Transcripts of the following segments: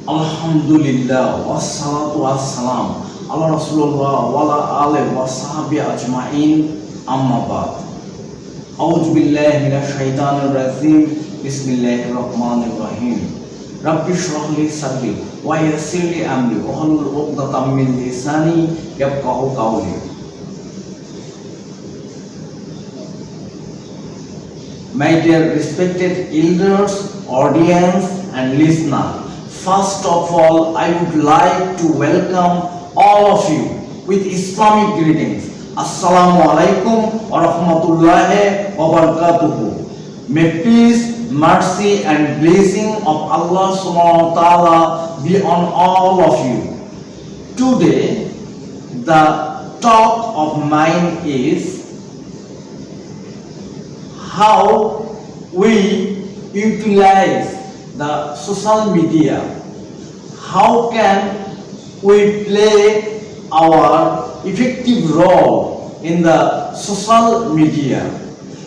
Alhamdulillah wassalatu wassalam ala Rasulullah wa ala alihi wa sahbihi ajma'in amma ba'd. A'udzu billahi minash shaitanir rajim. Bismillahir rahmanir rahim. Rabbi shrah li sadri wa yassir li amri wa hlul 'uqdatam min lisani yafqahu qawli. My dear respected elders, audience and listeners, first of all, I would like to welcome all of you with Islamic greetings. Assalamu alaikum wa rahmatullahi wa barakatuhu. May peace, mercy and blessing of Allah subhanahu wa ta'ala be on all of you. Today, the talk of mine is how we utilize the social media. How can we play our effective role in the social media?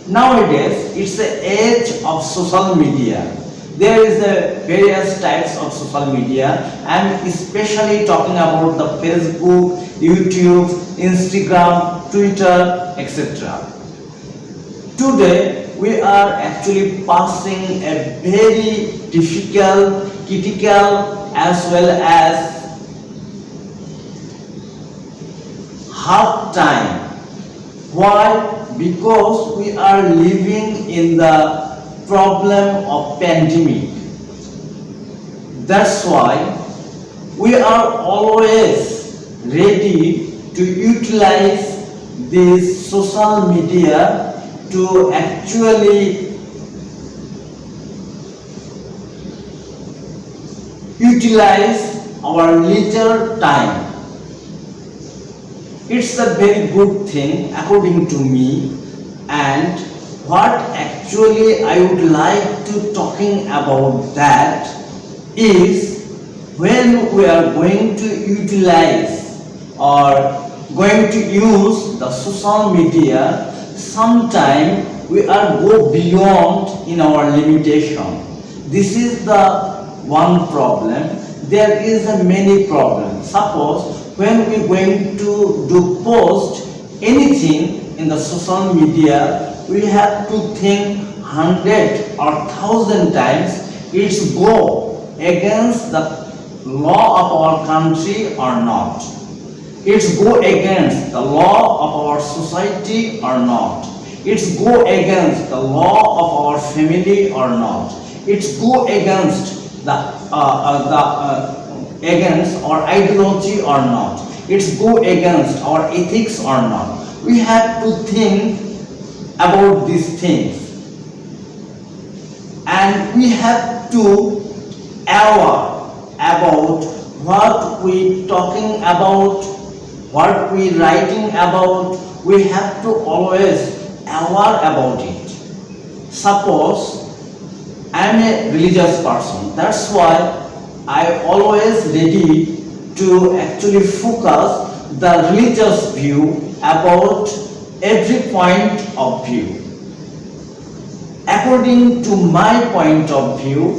Nowadays, it's the age of social media. There is various types of social media. I'm especially talking about the Facebook, YouTube, Instagram, Twitter, etc. Today, we are actually passing a very difficult, critical, as well as hard time. Why? Because we are living in the problem of pandemic. That's why we are always ready to utilize this social media to actually utilize our leisure time. It's a very good thing according to me, and what actually I would like to talking about that is when we are going to utilize or going to use the social media, sometime we are go beyond in our limitation. This is the one problem. There is a many problems. Suppose when we going to do post anything in the social media, we have to think 100 or 1,000 times it's go against the law of our country or not. It's go against the law of our society or not. It's go against the law of our family or not. It's go against against our ideology or not. It's go against our ethics or not. We have to think about these things, and we have to aware about what we talking about, what we writing about. We have to always aware about it. Suppose I am a religious person, that's why I always ready to actually focus the religious view about every point of view. According to my point of view,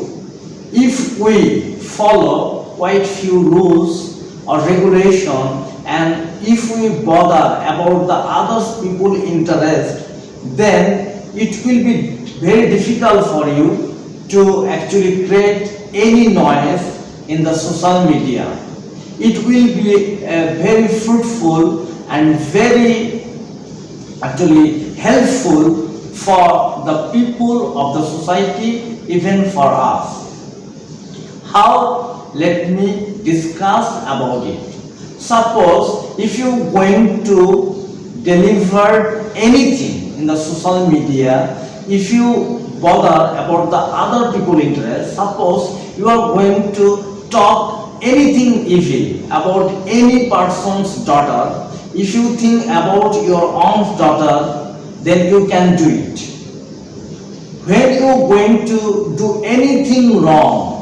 if we follow quite few rules or regulation, and if we bother about the others people interest, then it will be very difficult for you to actually create any noise in the social media. It will be very fruitful and very actually helpful for the people of the society, even for us. How? Let me discuss about it. Suppose if you going to deliver anything in the social media, if you bother about the other people interest, suppose you are going to talk anything evil about any person's daughter, if you think about your own daughter, then you can do it. When you are going to do anything wrong,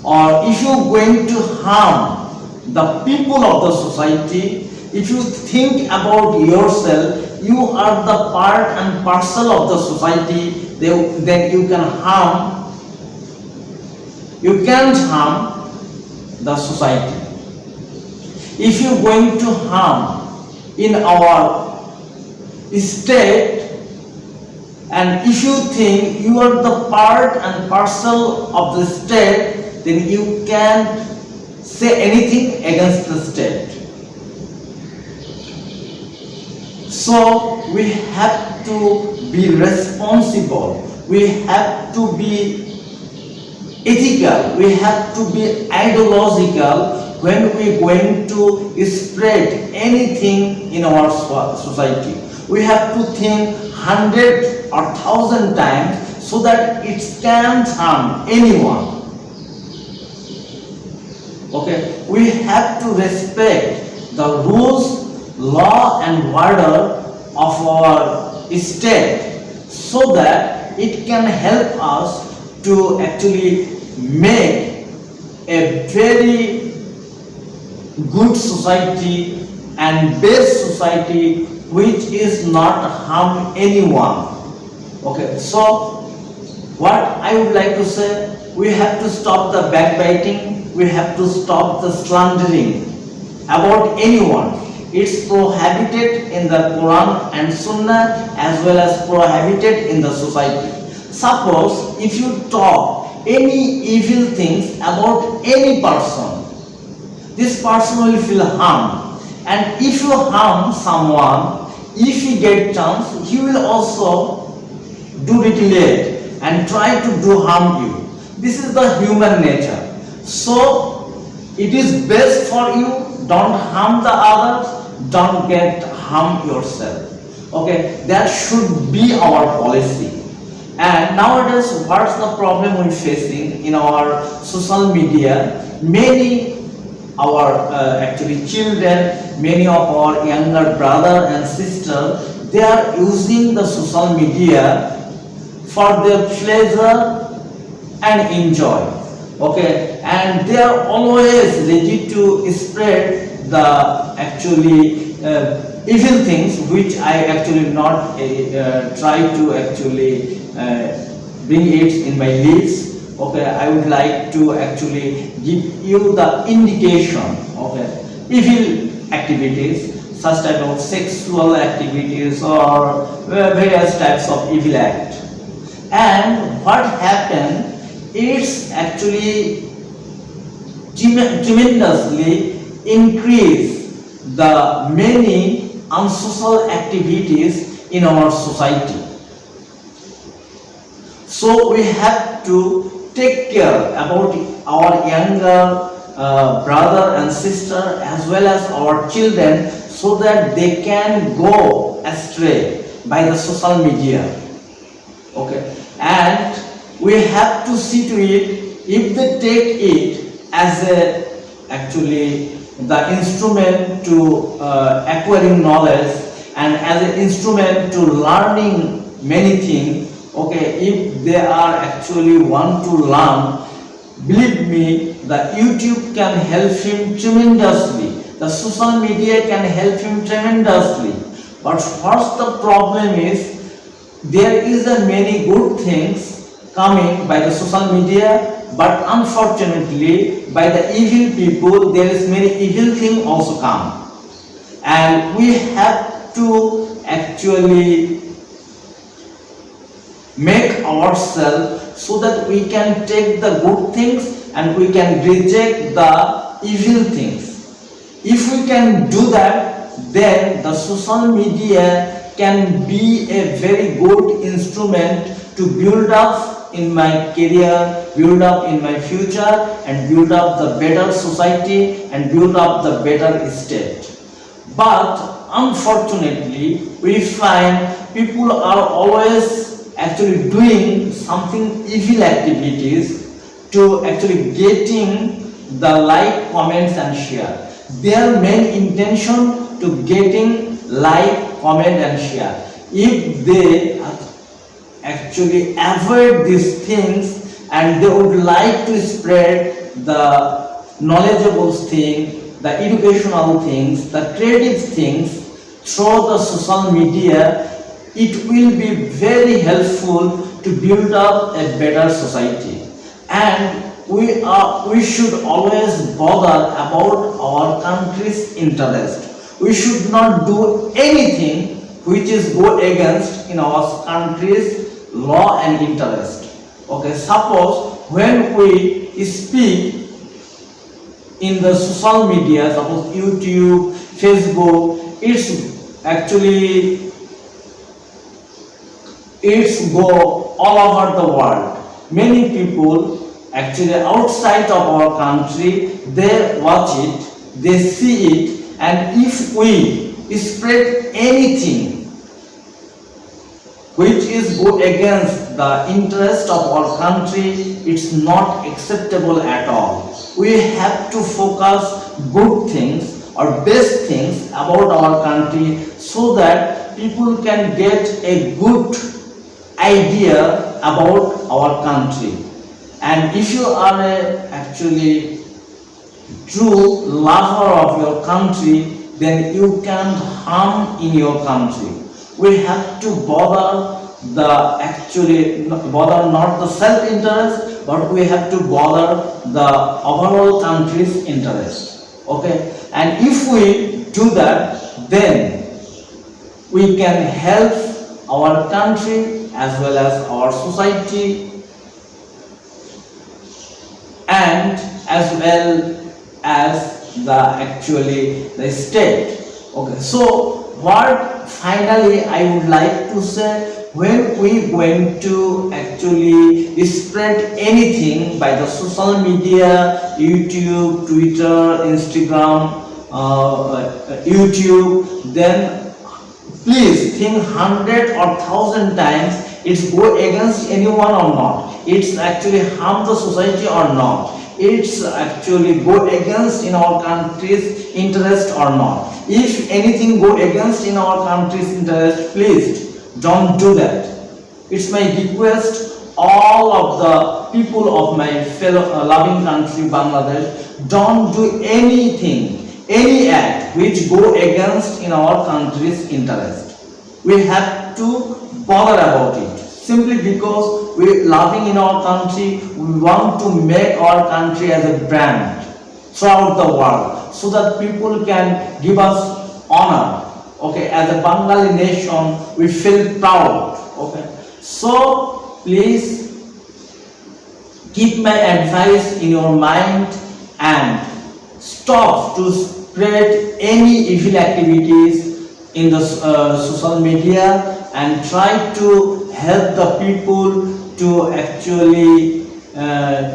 or if you are going to harm the people of the society, if you think about yourself, you are the part and parcel of the society, then you can harm You can't harm the society. If you're going to harm in our state, and if you think you are the part and parcel of the state, then you can't say anything against the state. So we have to be responsible, we have to be ethical, we have to be ideological when we're going to spread anything in our society. We have to think 100 or 1,000 times so that it can't harm anyone. Okay, we have to respect the rules, law and order of our state so that it can help us to actually make a very good society and best society which is not harm anyone. Okay, so what I would like to say, we have to stop the backbiting, we have to stop the slandering about anyone. It's prohibited in the Quran and Sunnah as well as prohibited in the society. Suppose if you talk any evil things about any person, this person will feel harmed, and if you harm someone, if he get chance, he will also do retaliate and try to do harm you. This is the human nature. So it is best for you, don't harm the others, don't get harm yourself. Okay, that should be our policy. And nowadays, what's the problem we're facing in our social media? Many our actually children, many of our younger brother and sister, they are using the social media for their pleasure and enjoy. Okay, and they are always ready to spread the actually evil things which I actually not try to actually bring it in my lips. Okay, I would like to actually give you the indication of evil activities, such type of sexual activities or various types of evil act. And what happened, it's actually tremendously increase the many unsocial activities in our society. So we have to take care about our younger brother and sister as well as our children so that they can go astray by the social media. Okay, and we have to see to it, if they take it as a actually the instrument to acquiring knowledge and as an instrument to learning many things. Okay, if they are actually want to learn, believe me, the YouTube can help him tremendously, the social media can help him tremendously. But first the problem is, there is a many good things coming by the social media, but unfortunately by the evil people there is many evil things also come, and we have to actually make ourselves so that we can take the good things and we can reject the evil things. If we can do that, then the social media can be a very good instrument to build up in my career, build up in my future, and build up the better society and build up the better state. But unfortunately, we find people are always actually doing something evil activities to actually getting the like, comments and share. Their main intention to getting like, comment and share. If they actually avoid these things and they would like to spread the knowledgeable thing, the educational things, the creative things through the social media, it will be very helpful to build up a better society. And we should always bother about our country's interest. We should not do anything which is go against in our country's law and interest. Okay, suppose when we speak in the social media, suppose YouTube, Facebook, it's go all over the world. Many people actually outside of our country, they watch it, they see it, and if we spread anything which is go against the interest of our country, it's not acceptable at all. We have to focus good things or best things about our country so that people can get a good idea about our country. And if you are actually true lover of your country, then you can harm in your country. We have to bother not the self-interest, but we have to bother the overall country's interest. Okay, and if we do that, then we can help our country as well as our society and as well as the state. Okay, so what finally I would like to say, when we going to actually spread anything by the social media, YouTube, Twitter, Instagram, YouTube, then please think 100 or 1,000 times it's go against anyone or not, it's actually harm the society or not, it's actually go against in our country's interest or not. If anything go against in our country's interest, please don't do that. It's my request all of the people of my fellow loving country Bangladesh, don't do anything, any act which go against in our country's interest. We have to bother about it simply because we loving in our country. We want to make our country as a brand throughout the world so that people can give us honor. Okay, as a Bengali nation, we feel proud. Okay, so please keep my advice in your mind and stop to spread any evil activities in the social media, and try to help the people to actually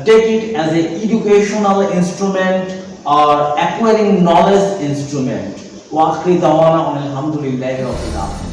take it as an educational instrument or acquiring knowledge instrument. Wa akhir dawana alhamdulillahi rabbil alamin.